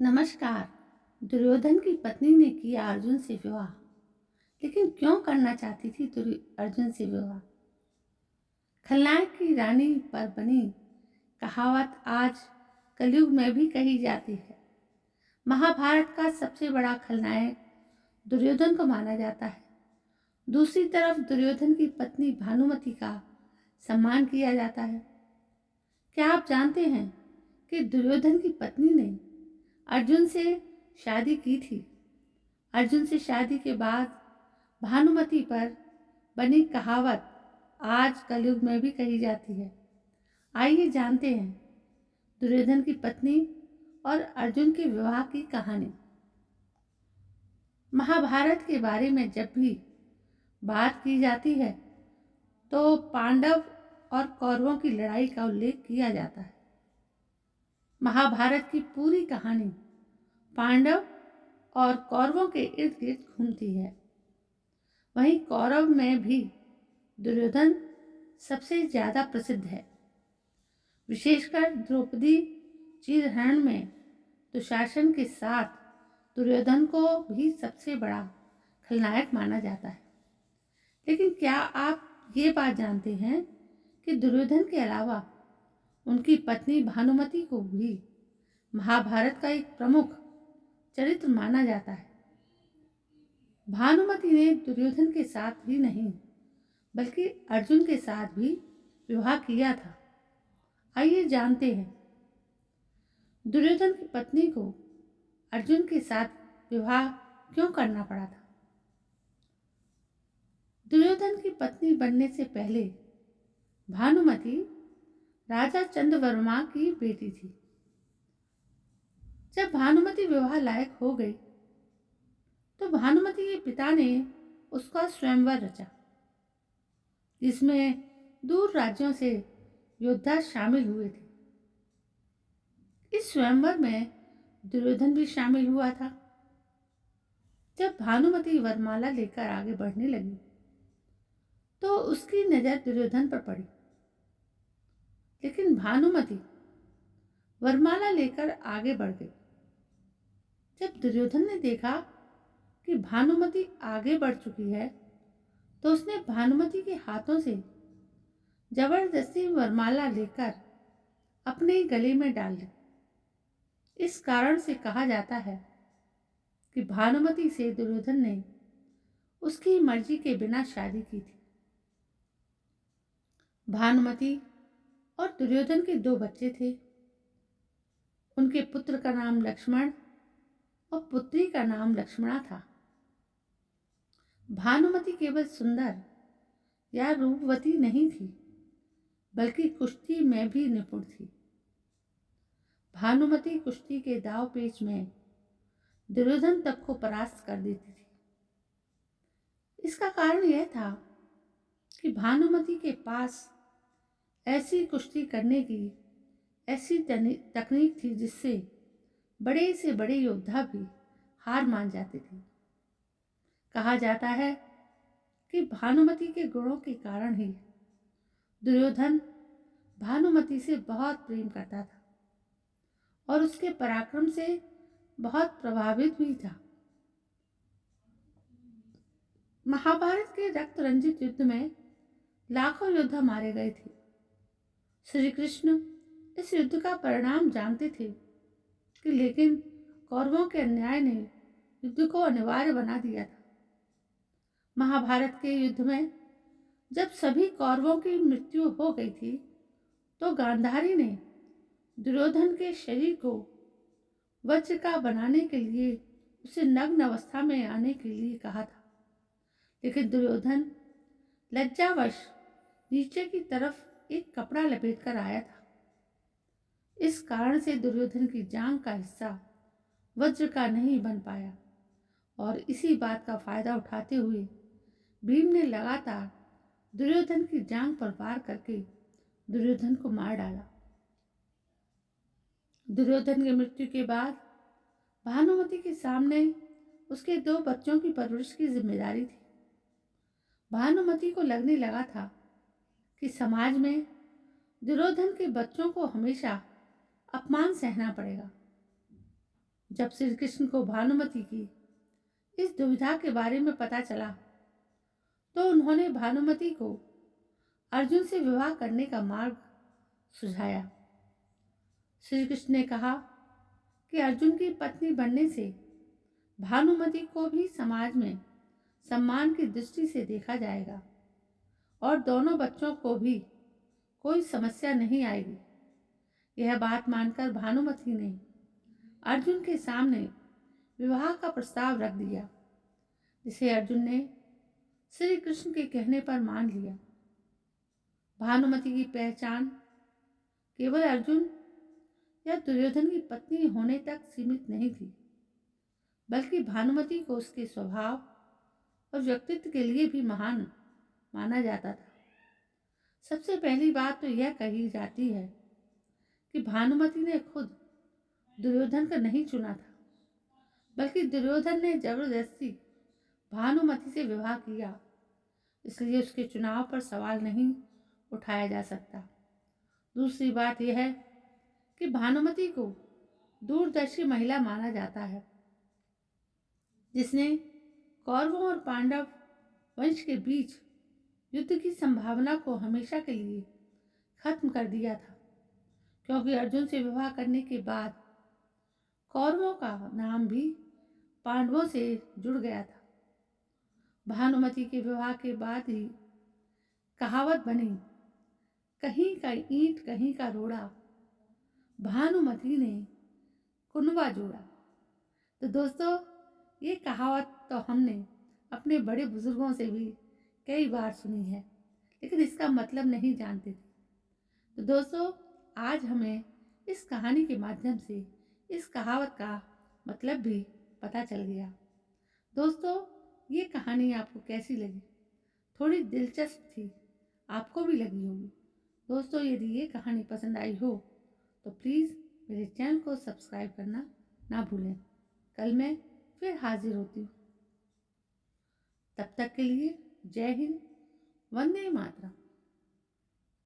नमस्कार। दुर्योधन की पत्नी ने किया अर्जुन से विवाह, लेकिन क्यों करना चाहती थी अर्जुन से विवाह? खलनायक की रानी पर बनी कहावत आज कलयुग में भी कही जाती है। महाभारत का सबसे बड़ा खलनायक दुर्योधन को माना जाता है। दूसरी तरफ दुर्योधन की पत्नी भानुमति का सम्मान किया जाता है। क्या आप जानते हैं कि दुर्योधन की पत्नी ने अर्जुन से शादी की थी? अर्जुन से शादी के बाद भानुमति पर बनी कहावत आज कलयुग में भी कही जाती है। आइए जानते हैं दुर्योधन की पत्नी और अर्जुन के विवाह की कहानी। महाभारत के बारे में जब भी बात की जाती है तो पांडव और कौरवों की लड़ाई का उल्लेख किया जाता है। महाभारत की पूरी कहानी पांडव और कौरवों के इर्द गिर्द घूमती है। वहीं कौरव में भी दुर्योधन सबसे ज्यादा प्रसिद्ध है। विशेषकर द्रौपदी चिरहरण में दुशासन के साथ दुर्योधन को भी सबसे बड़ा खलनायक माना जाता है। लेकिन क्या आप ये बात जानते हैं कि दुर्योधन के अलावा उनकी पत्नी भानुमति को भी महाभारत का एक प्रमुख चरित्र माना जाता है। भानुमति ने दुर्योधन के साथ ही नहीं बल्कि अर्जुन के साथ भी विवाह किया था। आइए जानते हैं दुर्योधन की पत्नी को अर्जुन के साथ विवाह क्यों करना पड़ा था। दुर्योधन की पत्नी बनने से पहले भानुमति राजा चंद्रवर्मा की बेटी थी। जब भानुमति विवाह लायक हो गई तो भानुमति के पिता ने उसका स्वयंवर रचा, जिसमें दूर राज्यों से योद्धा शामिल हुए थे। इस स्वयंवर में दुर्योधन भी शामिल हुआ था। जब भानुमति वरमाला लेकर आगे बढ़ने लगी तो उसकी नजर दुर्योधन पर पड़ी, लेकिन भानुमति वरमाला लेकर आगे बढ़ गई। जब दुर्योधन ने देखा कि भानुमति आगे बढ़ चुकी है तो उसने भानुमति के हाथों से जबरदस्ती वरमाला लेकर अपने गले में डाल ली। इस कारण से कहा जाता है कि भानुमति से दुर्योधन ने उसकी मर्जी के बिना शादी की थी। भानुमति और दुर्योधन के दो बच्चे थे। उनके पुत्र का नाम लक्ष्मण और पुत्री का नाम लक्ष्मणा था। भानुमति केवल सुंदर या रूपवती नहीं थी, बल्कि कुश्ती में भी निपुण थी। भानुमति कुश्ती के दाव पेच में दुर्योधन तक को परास्त कर देती थी। इसका कारण यह था कि भानुमति के पास ऐसी कुश्ती करने की ऐसी तकनीक थी जिससे बड़े से बड़े योद्धा भी हार मान जाते थे। कहा जाता है कि भानुमति के गुणों के कारण ही दुर्योधन भानुमति से बहुत प्रेम करता था और उसके पराक्रम से बहुत प्रभावित भी था। महाभारत के रक्त रंजित युद्ध में लाखों योद्धा मारे गए थे। श्री कृष्ण इस युद्ध का परिणाम जानते थे कि लेकिन कौरवों के अन्याय ने युद्ध को अनिवार्य बना दिया था। महाभारत के युद्ध में जब सभी कौरवों की मृत्यु हो गई थी तो गांधारी ने दुर्योधन के शरीर को वज्र का बनाने के लिए उसे नग्न अवस्था में आने के लिए कहा था, लेकिन दुर्योधन लज्जावश नीचे की तरफ एक कपड़ा लपेट कर आया था। इस कारण से दुर्योधन की जांघ का हिस्सा वज्र का नहीं बन पाया और इसी बात का फायदा उठाते हुए भीम ने लगातार दुर्योधन की जांघ पर वार करके दुर्योधन को मार डाला। दुर्योधन की मृत्यु के बाद भानुमति के सामने उसके दो बच्चों की परवरिश की जिम्मेदारी थी। भानुमति को लगने लगा था कि समाज में दुर्योधन के बच्चों को हमेशा अपमान सहना पड़ेगा। जब श्री कृष्ण को भानुमति की इस दुविधा के बारे में पता चला तो उन्होंने भानुमति को अर्जुन से विवाह करने का मार्ग सुझाया। श्री कृष्ण ने कहा कि अर्जुन की पत्नी बनने से भानुमति को भी समाज में सम्मान की दृष्टि से देखा जाएगा और दोनों बच्चों को भी कोई समस्या नहीं आएगी। यह बात मानकर भानुमति ने अर्जुन के सामने विवाह का प्रस्ताव रख दिया, जिसे अर्जुन ने श्री कृष्ण के कहने पर मान लिया। भानुमति की पहचान केवल अर्जुन या दुर्योधन की पत्नी होने तक सीमित नहीं थी, बल्कि भानुमति को उसके स्वभाव और व्यक्तित्व के लिए भी महान माना जाता था। सबसे पहली बात तो यह कही जाती है कि भानुमति ने खुद दुर्योधन को नहीं चुना था, बल्कि दुर्योधन ने जबरदस्ती भानुमति से विवाह किया, इसलिए उसके चुनाव पर सवाल नहीं उठाया जा सकता। दूसरी बात यह है कि भानुमति को दूरदर्शी महिला माना जाता है, जिसने कौरवों और पांडव वंश के बीच युद्ध की संभावना को हमेशा के लिए खत्म कर दिया था, क्योंकि अर्जुन से विवाह करने के बाद कौरवों का नाम भी पांडवों से जुड़ गया था। भानुमति के विवाह के बाद ही कहावत बनी, कहीं का ईंट कहीं का रोड़ा, भानुमति ने कुनबा जोड़ा। तो दोस्तों, ये कहावत तो हमने अपने बड़े बुजुर्गों से भी कई बार सुनी है, लेकिन इसका मतलब नहीं जानते थे। तो दोस्तों, आज हमें इस कहानी के माध्यम से इस कहावत का मतलब भी पता चल गया। दोस्तों, ये कहानी आपको कैसी लगी? थोड़ी दिलचस्प थी, आपको भी लगी होगी। दोस्तों, यदि ये कहानी पसंद आई हो तो प्लीज़ मेरे चैनल को सब्सक्राइब करना ना भूलें। कल मैं फिर हाजिर होती हूँ। तब तक के लिए जय हिंद, वंदे मातरम।